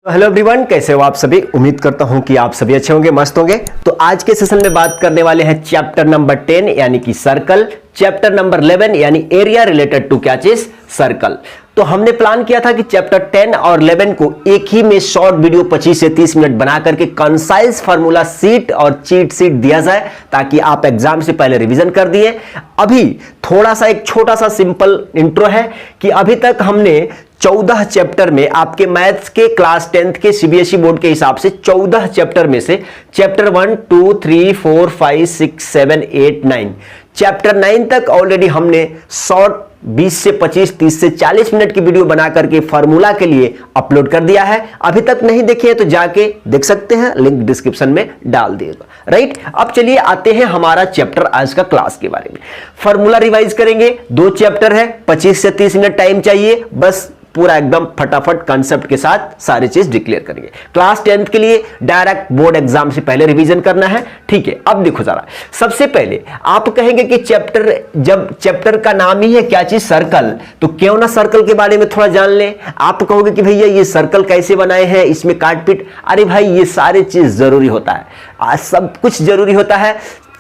तो hello everyone, कैसे हो आप सभी। उम्मीद करता हूं कि आप सभी अच्छे होंगे, मस्त होंगे। तो आज के सेशन में बात करने वाले हैं चैप्टर नंबर 10 यानी कि सर्कल, चैप्टर नंबर 11 यानी एरिया रिलेटेड टू क्या चीज, सर्कल। तो हमने प्लान किया था कि चैप्टर 10 और 11 को एक ही में शॉर्ट वीडियो 25 से 30 मिनट बना करके कंसाइज फार्मूला सीट और चीट सीट दिया जाए ताकि आप एग्जाम से पहले रिवीजन कर दिए। अभी थोड़ा सा एक छोटा सा सिंपल इंट्रो है कि अभी तक हमने 14 चैप्टर में आपके मैथ्स के क्लास 10th के सीबीएसई बोर्ड के हिसाब से 14 चैप्टर में से चैप्टर 1, 2, 3, 4, 5, 6, 7, 8, 9 चैप्टर 9 तक ऑलरेडी हमने शॉर्ट 20 से 25, 30 से 40 मिनट की वीडियो बना करके फार्मूला के लिए अपलोड कर दिया है। अभी तक नहीं देखिए तो जाके देख सकते हैं, लिंक डिस्क्रिप्शन में डाल दिएगा। राइट, अब चलिए आते हैं हमारा चैप्टर आज का क्लास के बारे में। फार्मूला रिवाइज करेंगे, 2 चैप्टर है, 25 से 30 मिनट टाइम चाहिए, बस पूरा एकदम फटाफट कंसेप्ट के साथ सारी चीज डिक्लेयर करेंगे। क्लास 10th के लिए डायरेक्ट बोर्ड एग्जाम से पहले रिवीजन करना है, ठीक है। अब देखो जरा, सबसे पहले आप कहेंगे कि जब चैप्टर का नाम ही है क्या चीज, सर्कल, तो क्यों ना सर्कल के बारे में थोड़ा जान ले। आप कहोगे कि भैया ये सर्कल कैसे बनाए हैं, इसमें काट पीट। अरे भाई, ये सारी चीज जरूरी होता है, आज सब कुछ जरूरी होता है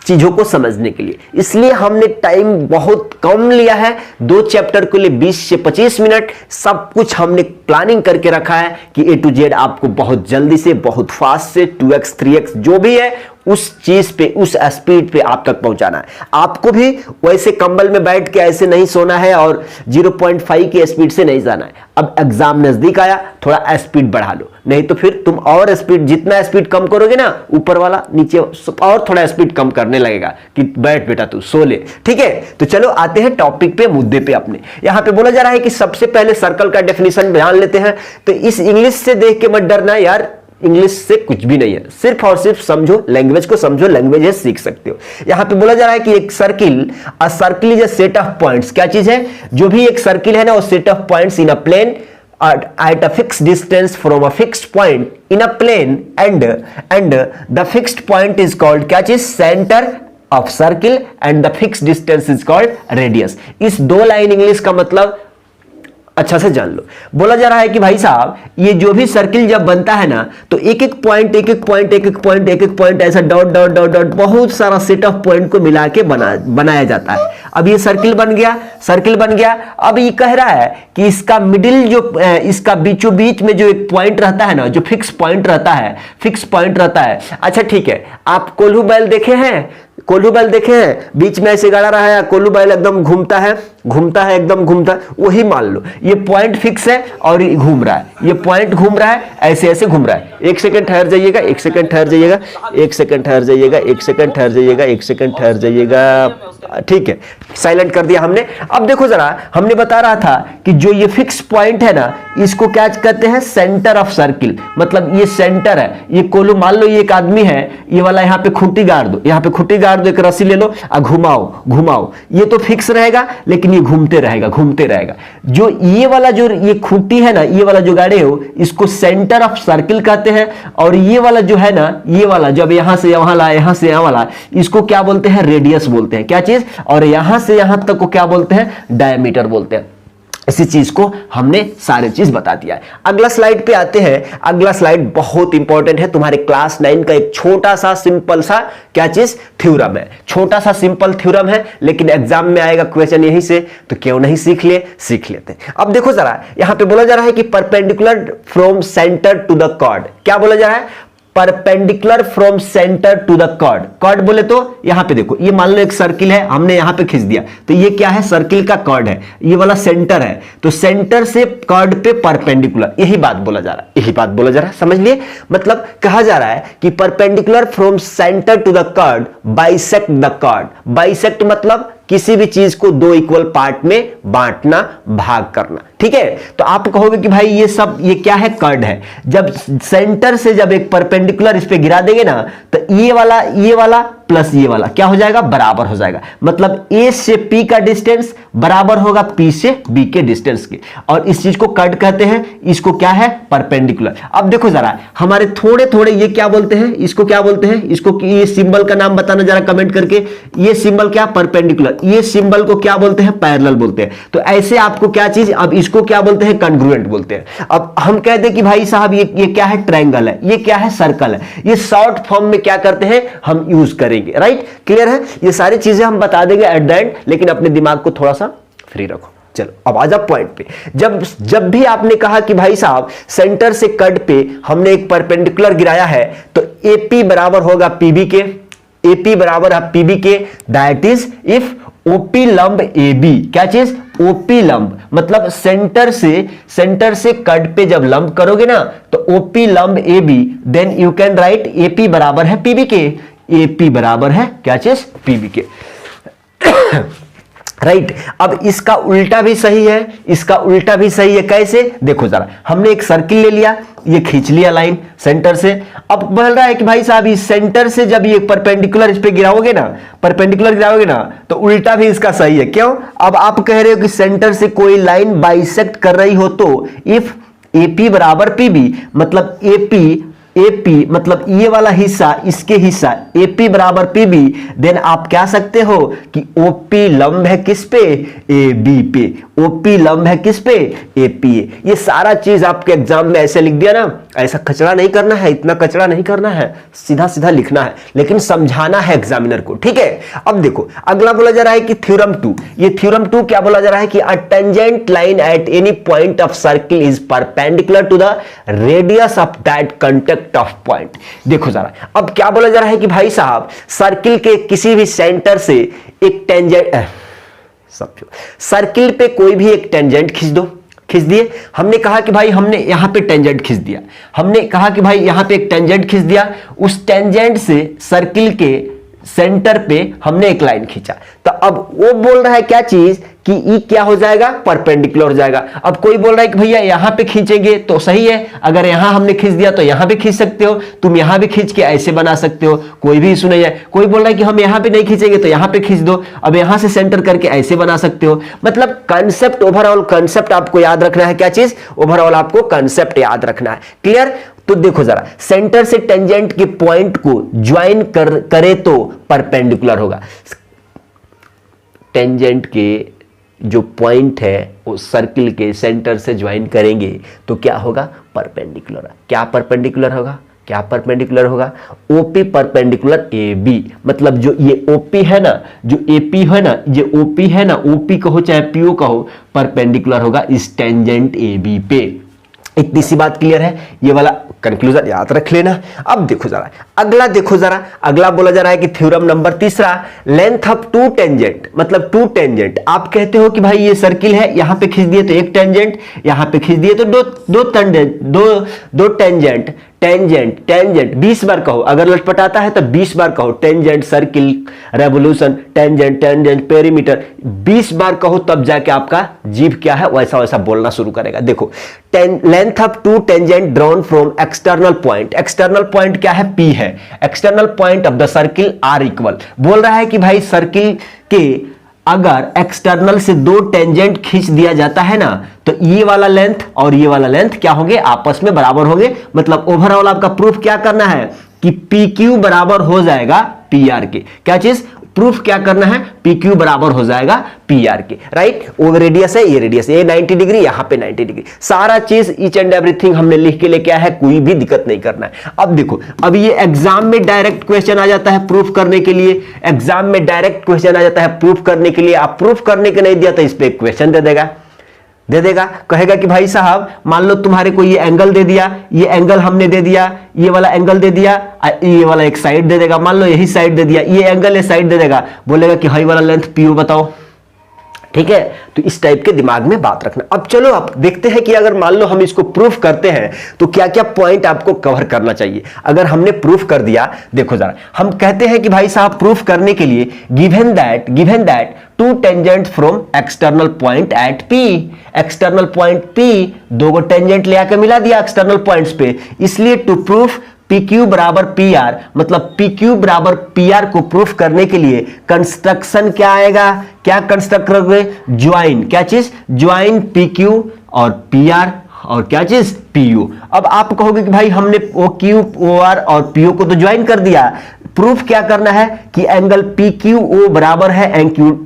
चीजों को समझने के लिए, इसलिए हमने टाइम बहुत कम लिया है। 2 चैप्टर के लिए 20 से 25 मिनट, सब कुछ हमने प्लानिंग करके रखा है कि A to Z आपको बहुत जल्दी से, बहुत फास्ट से 2x 3x जो भी है उस चीज पे, उस स्पीड पे आप तक पहुंचाना है। आपको भी वैसे कंबल में बैठ के ऐसे नहीं सोना है और 0.5 की स्पीड से नहीं जाना है। अब एग्जाम नजदीक आया, थोड़ा स्पीड बढ़ा लो, नहीं तो फिर तुम और स्पीड, जितना स्पीड कम करोगे ना, ऊपर वाला नीचे और थोड़ा स्पीड कम करने लगेगा कि बैठ बेटा तू सो ले, ठीक है। तो चलो आते हैं टॉपिक पे, मुद्दे पे अपने। यहां पे बोला जा रहा है कि सबसे पहले सर्कल का डेफिनेशन ध्यान लेते हैं। तो इस इंग्लिश से देख के मत डरना यार, इंग्लिश से कुछ भी नहीं है, सिर्फ और सिर्फ समझो, लैंग्वेज को समझो, लैंग्वेज है सीख सकते हो। यहां पे बोला जा रहा है कि एक circle, a circle is a set of points. क्या चीज है, जो भी एक सर्किल है ना, वो set of points in a plane at a fixed distance from a fixed point in a plane and the fixed point is called क्या चीज, center of circle and the fixed distance is called radius। इस 2 line English का मतलब अच्छा से जान लो। बोला जा रहा है कि भाई साहब, ये जो भी सर्किल जब बनता है ना, तो एक एक पॉइंट ऐसा डॉट डॉट डॉट डॉट बहुत सारा सेट ऑफ पॉइंट को मिला के बनाया जाता है। अब ये सर्किल बन गया। अब ये कह रहा है कि इसका मिडिल जो, इसका बीचों बीच में जो एक पॉइंट रहता है ना, जो फिक्स पॉइंट रहता है। अच्छा ठीक है, आप कोल्हू बैल देखे हैं, बीच में ऐसे गाड़ा रहा है, कोल्हू बैल एकदम घूमता है, वही मान लो ये पॉइंट फिक्स है और ये घूम रहा है, ये पॉइंट घूम रहा है, ऐसे घूम रहा है। एक सेकंड ठहर जाइएगा, ठीक है, साइलेंट कर दिया हमने। अब देखो जरा, हमने बता रहा था कि जो ये फिक्स पॉइंट है ना, इसको क्या कहते हैं, सेंटर ऑफ सर्किल। मतलब ये सेंटर है, ये कोल्हू, मान लो ये एक आदमी है, ये वाला यहाँ पे खुट्टी गाड़ दो, एक रस्सी ले लो और घुमाओ, ये तो फिक्स रहेगा लेकिन ये घूमते रहेगा। जो ये वाला, जो ये खुट्टी है ना, ये वाला जो गाड़े हो, इसको सेंटर ऑफ सर्किल कहते हैं। और ये वाला जो है ना, ये वाला जब यहां से यहां वाला, इसको क्या बोलते हैं, रेडियस बोलते हैं। क्या चीज, और यहां से यहां तक को क्या बोलते हैं, डायमीटर बोलते हैं। इसी चीज को हमने सारे चीज बता दिया है। अगला स्लाइड पे आते हैं। अगला स्लाइड बहुत इंपॉर्टेंट है, तुम्हारे क्लास 9 का एक छोटा सा सिंपल सा क्या चीज, थ्योरम है। छोटा सा सिंपल थ्योरम है, लेकिन एग्जाम में आएगा क्वेश्चन यहीं से, तो क्यों नहीं सीख लेते हैं। अब देखो जरा, यहां पे बोला जा रहा है कि perpendicular from centre to the chord. क्या बोला जा रहा है, perpendicular from centre to the chord बोले तो यहां पे देखो, ये मान लो एक सर्किल है, हमने यहां पे खींच दिया, तो ये क्या है, सर्किल का कॉर्ड है, ये वाला सेंटर है, तो सेंटर से कॉर्ड पे परपेंडिकुलर, यही बात बोला जा रहा है, समझ लिए। मतलब कहा जा रहा है कि perpendicular from centre to the chord bisect the chord. Bisect मतलब किसी भी चीज को 2 इक्वल पार्ट में बांटना, भाग करना, ठीक है। तो आप कहोगे कि भाई ये क्या है, कर्ड है। जब सेंटर से जब एक परपेंडिकुलर इस पे गिरा देंगे ना, तो ये वाला प्लस ये वाला क्या हो जाएगा, बराबर हो जाएगा। मतलब ए से पी का डिस्टेंस बराबर होगा पी से बी के डिस्टेंस के, और इस चीज को कट कहते हैं, इसको क्या है, परपेंडिकुलर। अब देखो जरा हमारे थोड़े थोड़े ये क्या बोलते हैं, इसको क्या बोलते हैं, इसको ये सिंबल का नाम बताना जरा कमेंट करके। ये सिंबल क्या, परपेंडिकुलर, ये सिंबल को क्या बोलते हैं, पैरेलल बोलते हैं। तो ऐसे आपको क्या चीज, अब इसको क्या बोलते हैं, कॉन्ग्रुएंट बोलते हैं। अब हम कहते हैं कि भाई साहब ये क्या है, ट्रायंगल है, ये क्या है, सर्कल है। ये शॉर्ट फॉर्म में क्या करते हैं, हम यूज करेंगे। राइट, क्लियर है, ये सारी चीजें हम बता देंगे एट द एंड, लेकिन अपने दिमाग को थोड़ा सा फ्री रखो। चलो अब आ जाओ पॉइंट पे। जब भी आपने कहा कि भाई साहब सेंटर से कट पे हमने एक परपेंडिकुलर गिराया है, तो एपी बराबर होगा पीबी के, एपी बराबर है पीबी के, दैट इज इफ ओपी लंब ए बी, क्या चीज, ओपी लंब, मतलब सेंटर से कट पे जब लंब करोगे ना तो ओपी लंब A B, then you can write AP बराबर है पीबी के, एपी बराबर है क्या चीज, पीबी के। राइट अब इसका उल्टा भी सही है, इसका उल्टा भी सही है। कैसे, देखो जरा, हमने एक सर्किल ले लिया, ये खींच लिया लाइन सेंटर से। अब बोल रहा है कि भाई साहब इस सेंटर से जब ये परपेंडिकुलर इस पे गिराओगे ना, परपेंडिकुलर गिराओगे ना, तो उल्टा भी इसका सही है। क्यों, अब आप कह रहे हो कि सेंटर से कोई लाइन बाइसेक्ट कर रही हो, तो इफ एपी बराबर पीबी, मतलब एपी मतलब ये वाला हिस्सा इसके हिस्सा एपी बराबर पीबी, देन आप क्या सकते हो कि ओपी लंब है किस पे, ए बी पे, ओपी लंब है किस पे, एपी। ये सारा चीज आपके एग्जाम में ऐसे लिख दिया ना, ऐसा कचरा नहीं करना है, इतना कचरा नहीं करना है, सीधा सीधा लिखना है, लेकिन समझाना है एग्जामिनर को। ठीक है, अब देखो अगला बोला जा रहा है कि थ्योरम 2, ये थ्योरम 2 क्या बोला जा रहा है कि a tangent line at any point of circle is perpendicular to the radius of that contact of point. देखो जरा अब क्या बोला जा रहा है कि भाई साहब सर्किल के किसी भी सेंटर से एक टेंजेंट, सर्किल पे कोई भी एक टेंजेंट खींच दो, खींच दिए। हमने कहा कि भाई हमने यहां पे टेंजेंट खींच दिया, हमने कहा कि भाई यहां पे एक टेंजेंट खींच दिया, उस टेंजेंट से सर्किल के सेंटर पे हमने एक लाइन खींचा, तो अब वो बोल रहा है क्या चीज कि ई क्या हो जाएगा, परपेंडिकुलर हो जाएगा। अब कोई बोल रहा है कि भैया यहां पे खींचेंगे तो सही है, अगर यहां हमने खींच दिया तो यहां भी खींच सकते हो, तुम यहां भी खींच के ऐसे बना सकते हो, कोई भी इशू नहीं है। कोई बोल रहा है कि हम यहां पे नहीं खींचेंगे तो यहां पे खींच दो, अब यहां से सेंटर करके ऐसे बना सकते हो। मतलब कंसेप्ट, ओवरऑल कंसेप्ट आपको याद रखना है, क्या चीज, ओवरऑल आपको कंसेप्ट याद रखना है। क्लियर, तो देखो जरा सेंटर से टेंजेंट के पॉइंट को ज्वाइन करे तो परपेंडिकुलर होगा। टेंजेंट के जो पॉइंट है वो सर्किल के सेंटर से ज्वाइन करेंगे तो क्या होगा, परपेंडिकुलर। क्या परपेंडिकुलर होगा, क्या परपेंडिकुलर होगा, ओपी परपेंडिकुलर ए बी। मतलब जो ये ओपी है ना, जो एपी है ना, ये ओपी है ना, ओपी कहो चाहे पीओ कहो, परपेंडिकुलर होगा इस टेंजेंट ए बी पे। इतनी सी बात क्लियर है, ये वाला कंक्लूजन याद रख लेना। अब देखो जरा अगला, देखो जरा अगला बोला जा रहा है कि theorem number 3, length of two tangent, मतलब टू टेंजेंट। आप कहते हो कि भाई ये सर्किल है, यहां पे खींच दिए तो एक टेंजेंट, यहां पे खींच दिए तो दो टेंजेंट, टेंजेंट 20 बार कहो, अगर लटपटाता है तो 20 बार कहो, tangent, circle, revolution, tangent, perimeter, 20 बार कहो, तब जाके आपका जीभ क्या है वैसा वैसा बोलना शुरू करेगा। देखो length of two tangent drawn from external point, external point क्या है, पी है, external point of the circle are equal. बोल रहा है कि भाई सर्किल के अगर एक्सटर्नल से दो टेंजेंट खींच दिया जाता है ना, तो ये वाला लेंथ और ये वाला लेंथ क्या होंगे, आपस में बराबर होंगे। मतलब ओवरऑल आपका प्रूफ क्या करना है कि पी क्यू बराबर हो जाएगा पी आर के। क्या चीज, प्रूफ क्या करना है, पी क्यू बराबर हो जाएगा पी आर के। राइट, वो रेडियस है, ये रेडियस, ये 90 डिग्री, यहां पे 90 डिग्री, सारा चीज ईच एंड एवरीथिंग हमने लिख के लेके आया है, कोई भी दिक्कत नहीं करना है। अब देखो, अब ये एग्जाम में डायरेक्ट क्वेश्चन आ जाता है प्रूफ करने के लिए, एग्जाम में डायरेक्ट क्वेश्चन आ जाता है प्रूफ करने के लिए। आप प्रूफ करने के नहीं दिया तो इस पे क्वेश्चन दे देगा, कहेगा कि भाई साहब मान लो तुम्हारे को ये एंगल दे दिया, ये एंगल हमने दे दिया, ये वाला एंगल दे दिया, ये वाला एक साइड दे देगा, मान लो यही साइड दे दिया, ये एंगल ये साइड दे देगा, बोलेगा कि हाई वाला लेंथ पीओ बताओ। ठीक है, तो इस टाइप के दिमाग में बात रखना। अब चलो आप देखते हैं कि अगर मान लो हम इसको प्रूफ करते हैं तो क्या क्या पॉइंट आपको कवर करना चाहिए। अगर हमने प्रूफ कर दिया, देखो जरा हम कहते हैं कि भाई साहब प्रूफ करने के लिए given that two tangent from external point at P, external point P, दो टेंजेंट ले आकर मिला दिया एक्सटर्नल पॉइंट्स पे, इसलिए टू प्रूफ पी क्यू बराबर पी आर, मतलब पी क्यू बराबर पी आर को प्रूफ करने के लिए कंस्ट्रक्शन क्या आएगा, क्या कंस्ट्रक्ट करोगे, ज्वाइन, क्या चीज, ज्वाइन पी क्यू और पी आर और क्या चीज, पी यू। अब आप कहोगे कि भाई हमने ओ क्यू ओ आर और पी ओ को तो ज्वाइन कर दिया, प्रूफ क्या करना है कि एंगल पी क्यू ओ बराबर है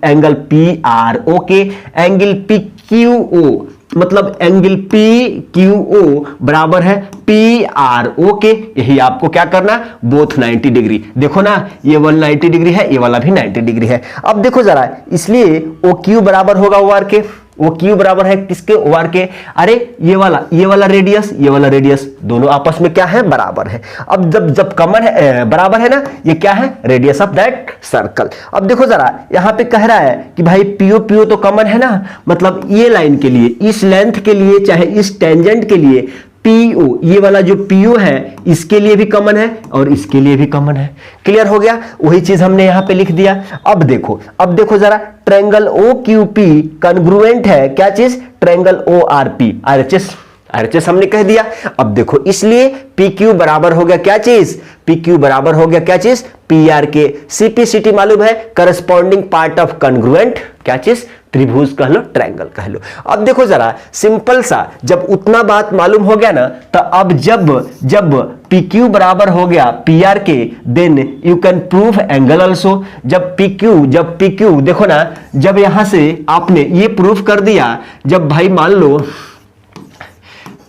angle P R, okay, angle P Q O मतलब एंगल पी क्यू ओ बराबर है पी आर, ओके। यही आपको क्या करना, बोथ 90 डिग्री, देखो ना ये वाला 90 डिग्री है, ये वाला भी 90 डिग्री है। अब देखो जरा, इसलिए ओ क्यू बराबर होगा ओ आर के, ओ क्यू बराबर है किसके, ओ आर के। अरे ये वाला रेडियस, ये वाला रेडियस दोनों आपस में क्या है, बराबर है। अब जब कॉमन है, बराबर है ना, ये क्या है, रेडियस ऑफ दैट सर्कल। अब देखो जरा, यहां पे कह रहा है कि भाई पीओ तो कॉमन है ना, मतलब ये लाइन के लिए, इस लेंथ के लिए, चाहे इस टेंजेंट के लिए पीओ, ये वाला जो पीओ है इसके लिए भी कॉमन है और इसके लिए भी कॉमन है। क्लियर हो गया, वही चीज हमने यहां पे लिख दिया। अब देखो जरा, triangle O Q P congruent है क्या चीज, triangle O R P, RHS हमने कह दिया। अब देखो, इसलिए पी क्यू बराबर हो गया क्या चीज, पी क्यू बराबर हो गया क्या चीज, पी आर के। सीपीसीटी मालूम है, करस्पॉन्डिंग पार्ट ऑफ कॉन्ग्रुएंट क्या चीज, त्रिभुज कह लो, ट्रायंगल कह लो। अब देखो जरा, सिंपल सा, जब उतना बात मालूम हो गया ना, तो अब जब पी क्यू बराबर हो गया पी आर के, then you can prove angle also. जब पी क्यू देखो ना, जब यहां से आपने ये प्रूफ कर दिया, जब भाई मान लो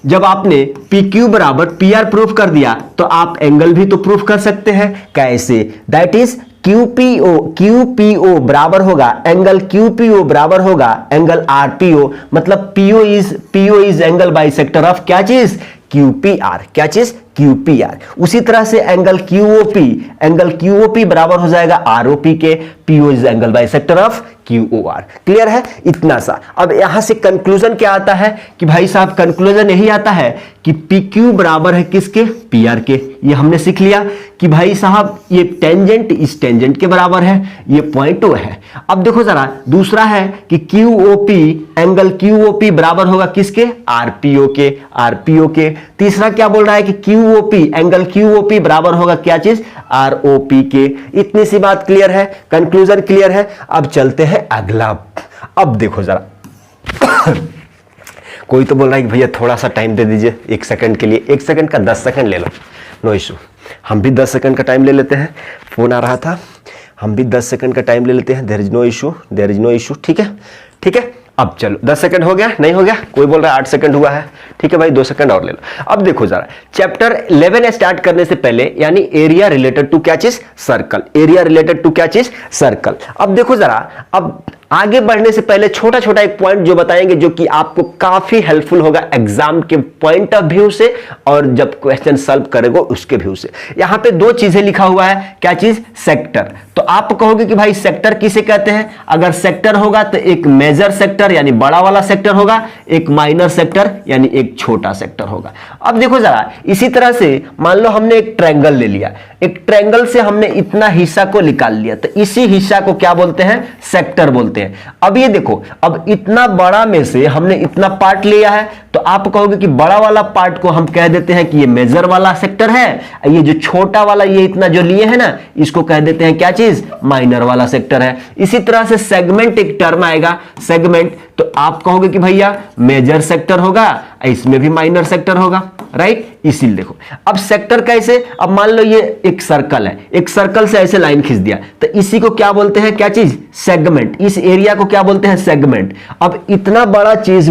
जब आपने पी क्यू बराबर पी आर प्रूफ कर दिया, तो आप एंगल भी तो प्रूफ कर सकते हैं। कैसे, दैट इज क्यूपीओ बराबर होगा एंगल क्यूपीओ बराबर होगा एंगल आरपीओ, मतलब PO is angle bisector of क्या चीज, क्यूपीआर, क्या चीज, क्यूपीआर। उसी तरह से एंगल क्यूओपी बराबर हो जाएगा आरओपी के, PO is angle bisector of QOR. Clear है, इतना सा। अब यहां से कंक्लूजन क्या आता है कि भाई साहब, कंक्लूजन यही आता है कि पी क्यू बराबर है किसके, पी आर के। ये हमने सीख लिया कि भाई साहब ये टेंजेंट इस टेंजेंट के बराबर है, ये पॉइंट ओ है। अब देखो जरा, दूसरा है कि क्यूओपी एंगल क्यूओपी बराबर होगा किसके, आरपीओ के। तीसरा क्या बोल रहा है कि क्यूओपी एंगल क्यूओपी बराबर होगा क्या चीज, आरओपी के। इतनी सी बात क्लियर है, कंक्लूजन क्लियर है। अब चलते हैं अगला। अब देखो जरा कोई तो बोल रहा है कि भैया थोड़ा सा टाइम दे दीजिए, 1 सेकंड के लिए, 1 सेकंड का 10 सेकंड ले लो, नो इशू। हम भी 10 सेकंड का टाइम ले लेते हैं, फोन आ रहा था, हम भी 10 सेकंड का टाइम ले लेते हैं, देयर इज नो इशू, ठीक है। अब चलो 10 सेकंड हो गया, नहीं हो गया, कोई बोल रहा है 8 सेकंड हुआ है, ठीक है भाई 2 सेकंड और ले लो। अब देखो जरा, चैप्टर 11 स्टार्ट करने से पहले, यानी एरिया रिलेटेड टू क्या चीज, सर्कल, एरिया रिलेटेड टू क्या चीज, सर्कल। अब देखो जरा, अब आगे बढ़ने से पहले छोटा छोटा एक पॉइंट जो बताएंगे, जो कि आपको काफी हेल्पफुल होगा एग्जाम के पॉइंट ऑफ व्यू से और जब क्वेश्चन सॉल्व करेगा उसके व्यू से। यहां पे 2 चीजें लिखा हुआ है, क्या चीज, सेक्टर। तो आप कहोगे कि भाई सेक्टर किसे कहते हैं, अगर सेक्टर होगा तो एक मेजर सेक्टर यानी बड़ा वाला सेक्टर होगा, एक माइनर सेक्टर यानी एक छोटा सेक्टर होगा। अब देखो जरा, इसी तरह से मान लो हमने एक ट्रायंगल ले लिया, एक ट्रायंगल से हमने इतना हिस्सा को निकाल लिया, तो इसी हिस्सा को क्या बोलते हैं, सेक्टर बोलते हैं। अब ये देखो, अब इतना बड़ा में से हमने इतना पार्ट लिया है, तो आप कहोगे कि बड़ा वाला पार्ट को हम कह देते हैं कि ये मेजर वाला सेक्टर है, ये जो छोटा वाला ये इतना जो लिए है ना, इसको कह देते हैं क्या चीज, माइनर वाला सेक्टर है। इसी तरह से सेगमेंट एक टर्म आएगा, सेगमेंट, तो आप कहोगे कि भैया मेजर सेक्टर होगा, इसमें भी माइनर सेक्टर होगा, राइट। इसीलिए देखो, अब सेक्टर कैसे, अब मान लो ये एक सर्कल है, एक सर्कल से ऐसे लाइन खींच दिया, तो इसी को क्या बोलते हैं, क्या चीज, सेगमेंट। इस एरिया को क्या बोलते हैं, सेगमेंट। अब इतना बड़ा चीज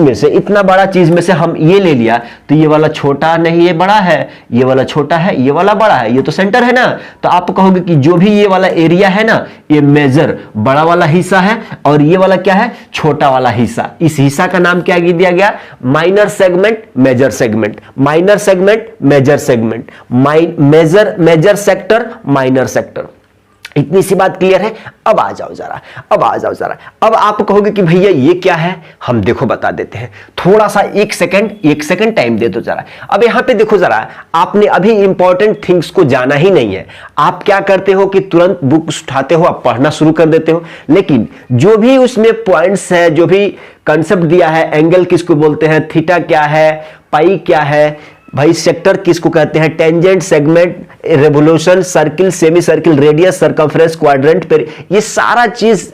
में से हम ये ले लिया, तो ये वाला छोटा नहीं, ये बड़ा है, ये वाला छोटा है, ये वाला बड़ा है, ये तो सेंटर है ना। तो आप कहोगे कि जो भी ये वाला एरिया है ना, ये मेजर बड़ा वाला हिस्सा है और ये वाला क्या है, छोटा वाला हिस्सा। इस हिस्सा का नाम क्या दिया गया, minor segment, major segment, minor segment, major segment, major sector, minor sector. इतनी सी बात क्लियर है। अब आ जाओ जरा, अब आप कहोगे कि भैया ये क्या है, हम देखो बता देते हैं, थोड़ा सा 1 सेकंड टाइम दे दो जरा। अब यहां पे देखो जरा, आपने अभी इंपॉर्टेंट थिंग्स को जाना ही नहीं है, आप क्या करते हो कि तुरंत बुक उठाते हो, आप पढ़ना शुरू कर देते हो, लेकिन जो भी उसमें पॉइंट्स है, जो भी कंसेप्ट दिया है, एंगल किसको बोलते हैं, थीटा क्या है, पाई क्या है, भाई सेक्टर किसको कहते हैं? Tangent, segment, revolution, circle, semi circle, radius, circumference, quadrant, ये सारा चीज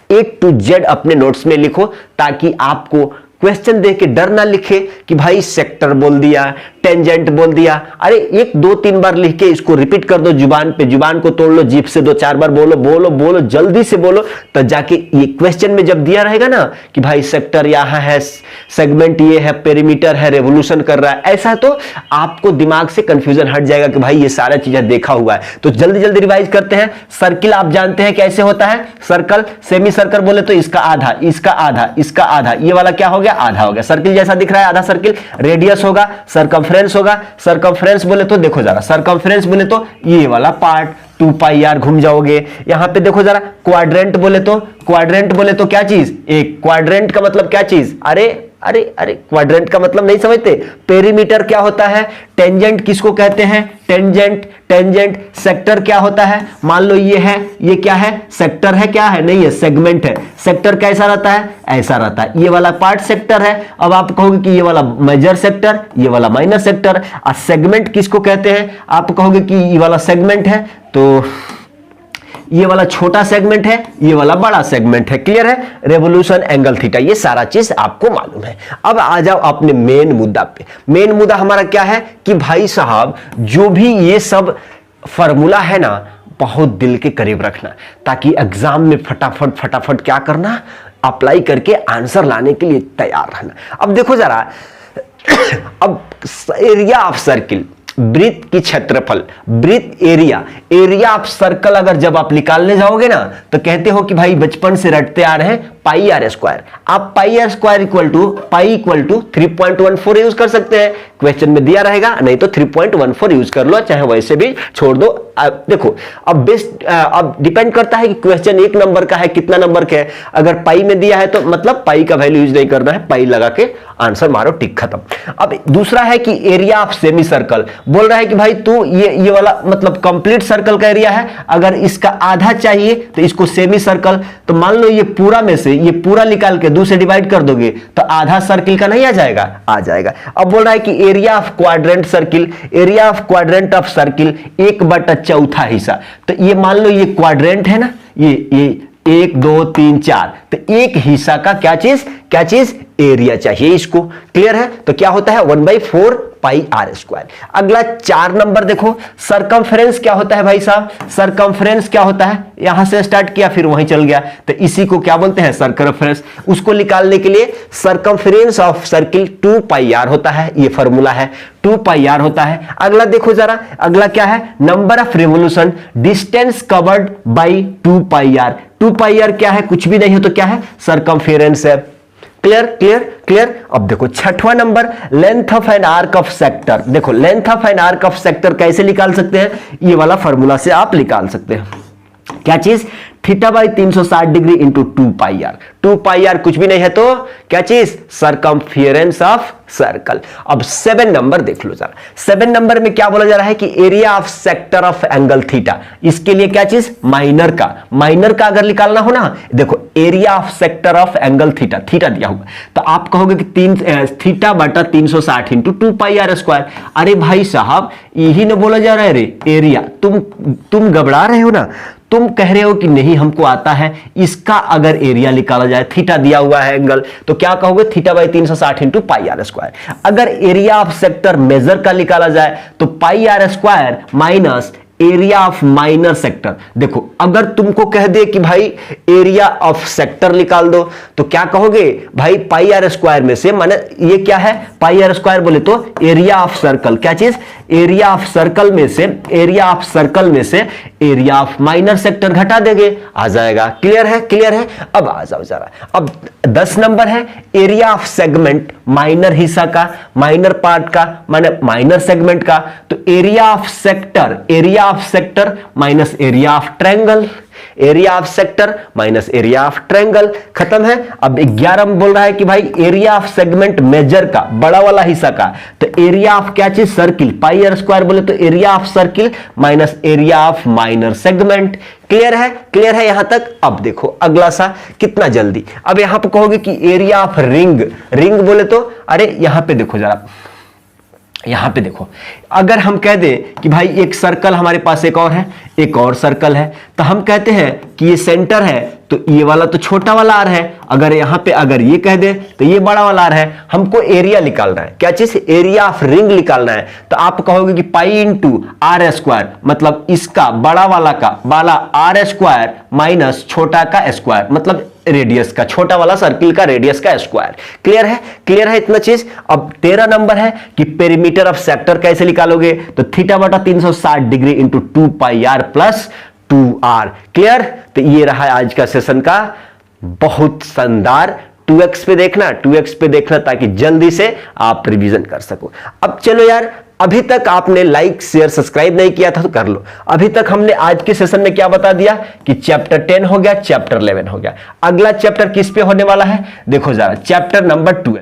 A to Z अपने नोट्स में लिखो, ताकि आपको क्वेश्चन देख के डर ना लिखे कि भाई सेक्टर बोल दिया, टेंजेंट बोल दिया। अरे 1 2 3 बार लिख के इसको रिपीट कर दो जुबान पे, जुबान को तोड़ लो, जीभ से 2 4 बार बोलो बोलो बोलो, जल्दी से बोलो, तो जाके ये क्वेश्चन में जब दिया रहेगा ना कि भाई सेक्टर यहां है, सेगमेंट ये है, पेरीमीटर है, रेवोल्यूशन कर रहा है, ऐसा तो आपको दिमाग से कंफ्यूजन हट जाएगा कि भाई ये सारा चीजें देखा हुआ है। तो जल्दी जल्दी रिवाइज करते हैं। सर्किल आप जानते हैं कैसे होता है? सर्कल, सेमी सर्कल बोले तो इसका आधा, इसका आधा, इसका आधा, ये वाला क्या हो गया? आधा हो गया। सर्किल जैसा दिख रहा है आधा सर्किल। रेडियस होगा, सर्कमफ्रेंस होगा। सर्कमफ्रेंस बोले तो देखो जरा, सर्कमफ्रेंस बोले तो ये वाला पार्ट 2 पाई आर घूम जाओगे। यहां पे देखो जरा, क्वाड्रेंट बोले तो, क्वाड्रेंट बोले तो क्या चीज? एक क्वाड्रेंट का मतलब क्या चीज? अरे अरे अरे क्वाड्रेंट का मतलब नहीं समझते? पेरीमीटर क्या होता है? टेंजेंट किसको कहते हैं? Tangent, tangent. सेक्टर क्या होता है? मान लो ये है, ये क्या है? सेक्टर है, क्या है? नहीं है, सेगमेंट है। सेक्टर कैसा रहता है? ऐसा रहता है। ये वाला पार्ट सेक्टर है। अब आप कहोगे कि ये वाला मेजर सेक्टर, ये वाला माइनर सेक्टर। और सेगमेंट किसको कहते हैं? आप कहोगे कि ये वाला सेगमेंट है, तो ये वाला छोटा सेगमेंट है, ये वाला बड़ा सेगमेंट है। क्लियर है? रेवोल्यूशन, एंगल थीटा, ये सारा चीज आपको मालूम है। अब आ जाओ अपने मेन मुद्दा पे। मेन मुद्दा हमारा क्या है कि भाई साहब जो भी ये सब फॉर्मूला है ना, बहुत दिल के करीब रखना, ताकि एग्जाम में फटाफट फटाफट क्या करना, अप्लाई करके आंसर लाने के लिए तैयार रहना। अब देखो जरा, अब एरिया ऑफ सर्किल, वृत्त की क्षेत्रफल, वृत्त एरिया, एरिया ऑफ सर्कल अगर जब आप निकालने जाओगे ना, तो कहते हो कि भाई बचपन से रटते आ रहे हैं पाई आर स्क्वायर। आप pi R square equal to 3.14 use कर सकते हैं, क्वेश्चन में दिया रहेगा, नहीं तो 3.14 यूज कर लो, चाहे वैसे भी छोड़ दो। देखो अब बेस्ट, अब डिपेंड करता है कि क्वेश्चन 1 नंबर का है, कितना नंबर का है। अगर पाई में दिया है तो मतलब पाई का वैल्यू यूज नहीं करना है, पाई लगा के आंसर मारो, टिक, खत्म। अब दूसरा है कि एरिया ऑफ सेमी सर्कल, बोल रहा है कि भाई तू ये वाला मतलब कंप्लीट सर्कल का एरिया है, अगर इसका आधा चाहिए तो इसको सेमी सर्कल, तो मान लो ये पूरा में से ये पूरा निकाल के 2 से डिवाइड कर दोगे तो आधा सर्किल का नहीं आ जाएगा? आ जाएगा। अब बोल रहा है कि area of quadrant circle, area of quadrant of circle 1/4 हिस्सा, तो ये मान लो ये क्वाड्रेंट है ना, ये 1 2 3 4, तो एक हिस्सा का क्या चीज, क्या चीज? एरिया चाहिए इसको। क्लियर है? तो क्या होता है? 1/4 पाई आर स्क्वायर। अगला 4 नंबर देखो, सरकमफ्रेंस क्या होता है भाई साहब? सरकमफ्रेंस क्या होता है? यहां से स्टार्ट किया फिर वहीं चल गया, तो इसी को क्या बोलते हैं? सरकमफ्रेंस। उसको निकालने के लिए circumference of circle 2 pi R होता है, ये फॉर्मूला है, 2 पाई आर होता है। अगला देखो जरा, अगला क्या है? Number of revolution, distance covered by 2 pi R. 2 pi R क्या है? कुछ भी नहीं हो तो क्या है? सरकमफ्रेंस है। Clear clear clear. अब देखो 6वां number, length of an arc of sector. देखो length of an arc of sector कैसे निकाल सकते हैं? ये वाला फॉर्मूला से आप निकाल सकते हैं। क्या चीज? θ/360 degree into 2 pi R. 2 pi R कुछ भी नहीं है तो क्या चीज? Circumference of circle. अब 7 नंबर देख लो जरा। 7 नंबर में क्या बोला जा रहा है कि area of sector of angle theta. इसके लिए क्या चीज? माइनर का, माइनर का अगर निकालना हो ना, देखो area of sector of angle theta, theta दिया हुआ, तो आप कहोगे कि θ/360 इंटू 2 पाई आर स्क्वायर। अरे भाई साहब यही ना बोला जा रहा है रे, एरिया। तुम घबरा रहे हो ना, तुम कह रहे हो कि नहीं हमको आता है, इसका अगर एरिया निकाला जाए, थीटा दिया हुआ है एंगल, तो क्या कहोगे? θ/360 इंटू पाई आर स्क्वायर। अगर एरिया ऑफ सेक्टर मेजर का निकाला जाए तो pi R square minus area of minor sector. देखो अगर तुमको कह दे कि भाई एरिया ऑफ सेक्टर निकाल दो तो क्या कहोगे? भाई पाई आर स्क्वायर में से, माने ये क्या है? पाई आर स्क्वायर बोले तो एरिया ऑफ सर्कल, क्या चीज? एरिया ऑफ सर्कल में से, एरिया ऑफ सर्कल में से एरिया ऑफ माइनर सेक्टर घटा देंगे, आ जाएगा। क्लियर है? क्लियर है। अब आ जाओ जरा, अब 10 नंबर है एरिया ऑफ सेगमेंट, माइनर हिस्सा का, माइनर पार्ट का, माने माइनर सेगमेंट का, तो area of sector, area of sector minus area of triangle, area of sector minus area of triangle. खत्म है। अब 11 में बोल रहा है कि भाई एरिया ऑफ सेगमेंट मेजर का, बड़ा वाला हिस्सा का, तो एरिया ऑफ क्या चीज? सर्किल। पाई आर स्क्वायर बोले तो area of circle minus area of minor segment. Clear है? क्लियर है यहां तक। अब देखो अगला सा, कितना जल्दी। अब यहां पे कहोगे कि एरिया ऑफ रिंग, रिंग बोले तो, अरे यहां पे देखो जरा, यहां पे देखो, अगर हम कह दें कि भाई एक सर्कल हमारे पास एक और है, एक और सर्कल है, तो हम कहते हैं कि ये सेंटर है, तो ये वाला तो छोटा वाला आर है। अगर यहां पे अगर ये कह दे तो ये बड़ा वाला आर है। हमको एरिया निकालना है, क्या चीज? एरिया ऑफ रिंग निकालना है। तो आप कहोगे कि पाई इंटू आर स्क्वायर, मतलब इसका बड़ा वाला का वाला आर स्क्वायर माइनस छोटा का स्क्वायर, मतलब रेडियस का, छोटा वाला सर्किल का रेडियस का स्क्वायर। क्लियर है? क्लियर है इतना चीज? अब 13 नंबर है कि पेरीमीटर ऑफ सेक्टर कैसे निकालोगे? तो थीटा बटा 360 degree into 2 pi R plus 2r। Clear? तो ये रहा आज का सेशन का बहुत शानदार। 2x पे देखना, 2x पे देखना ताकि जल्दी से आप रिवीजन कर सको। अब चलो यार, अभी तक आपने लाइक शेयर सब्सक्राइब नहीं किया था तो कर लो। अभी तक हमने आज के सेशन में क्या बता दिया कि चैप्टर 10 हो गया, चैप्टर 11 हो गया। अगला चैप्टर किस पे होने वाला है देखो जरा, चैप्टर नंबर 12।